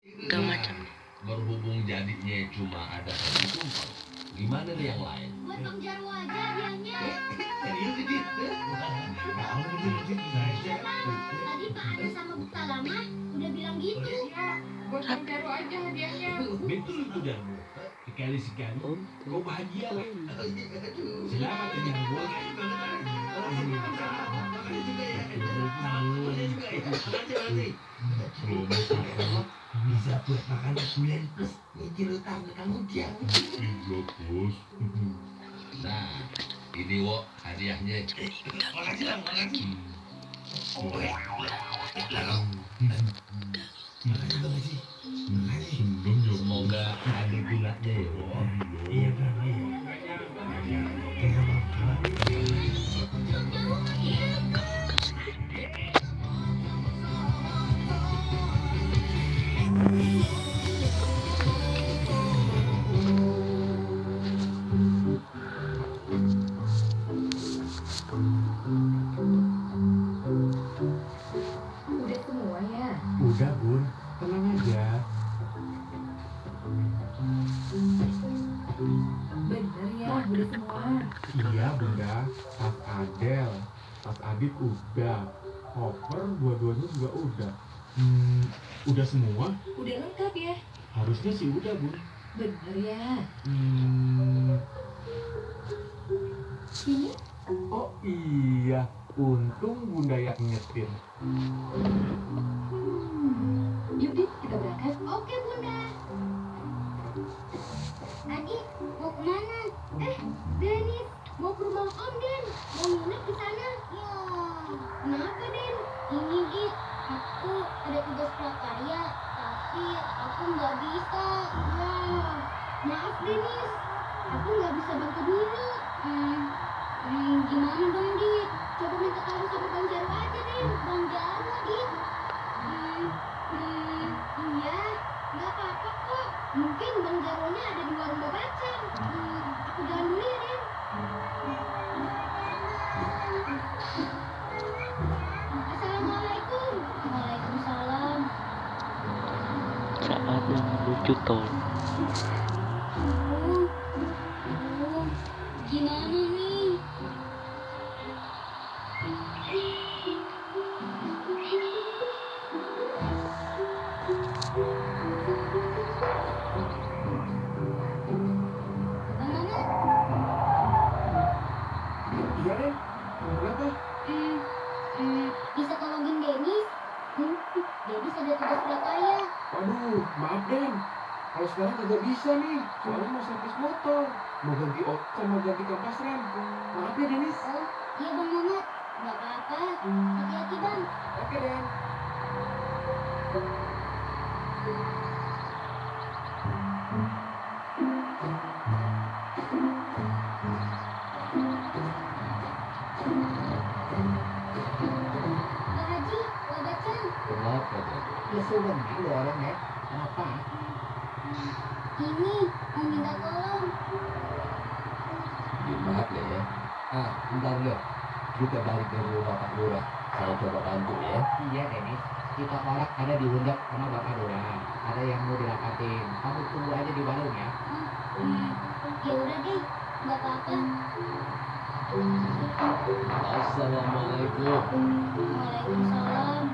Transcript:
Gak macam Berhubung jadinya cuma ada satu tumpeng, gimana nih yang lain? Buat Bang Jarwo aja hadiahnya. Serius gitu? Tadi Pak Ade sama Bu Salama udah bilang gitu. Buat Bang Jarwo aja hadiahnya. Betul itu Jarwo. Sekali-sekali kau bahagia lah. Selamat ya Jarwo. Bisa buat makan sebulan plus nyicil utang kamu jam. Iya bos. Nah, ini wo hadiahnya. Makasih lah, makasih. Makasih. Seneng ya. Semoga ada gunanya ya wo. Iya kan, iya. Udah semua ya? Udah bun, tenang aja. Bener ya, udah semua. Iya bunda, tas Adel, tas Adit udah, koper dua-duanya juga udah. Udah semua? Udah lengkap ya? Harusnya sih udah bun. Bener ya. Ini? Oh iya, untung bunda yang nyetir. Yuk Dit, kita berangkat. Oke Bunda. Adik mau kemana? Denis mau ke rumah Om Den. Mau nginep di sana. Ya, kenapa Den? Ini Dit, aku ada tugas prakarya, tapi aku nggak bisa. Ya, maaf Denis, aku nggak bisa bantu dulu. Gimana dong Dit? Coba minta tolong sama Bang Jarwo aja Den. Bang Jarwo Dit. Iya, nggak apa-apa kok. Mungkin Bang Jarwonya ada di warung babacang. Aku jalan dulu ya, Den. Assalamualaikum. Waalaikumsalam. saatnya menuju tol. Gimana nih? Bang Mamat, Iya deh, kenapa? bisa tolongin Denis? Denis ada tugas prakarya. Waduh, maaf Den. Kalau sekarang nggak bisa nih, soalnya mau servis motor, mau ganti sama ganti kampas rem. Maaf ya Denis. Oh, iya Bang Mamat. Nggak apa-apa. Hati-hati Bang. Oke Den. Pak Haji, babacang. Kenapa tuh? Ya sebentar dulu orangnya. Kenapa? Ini mau minta tolong. Maaf ya. Bentar lo. Kita balik ke rumah Pak Lurah. Saya coba bantu ya. Iya Denis, kita orang ada di Undap sama Bapak Lurah. Ada yang mau dilapatin. Kamu tunggu aja di warung ya. Ya udah deh, nggak apa-apa. Assalamualaikum. Waalaikumsalam.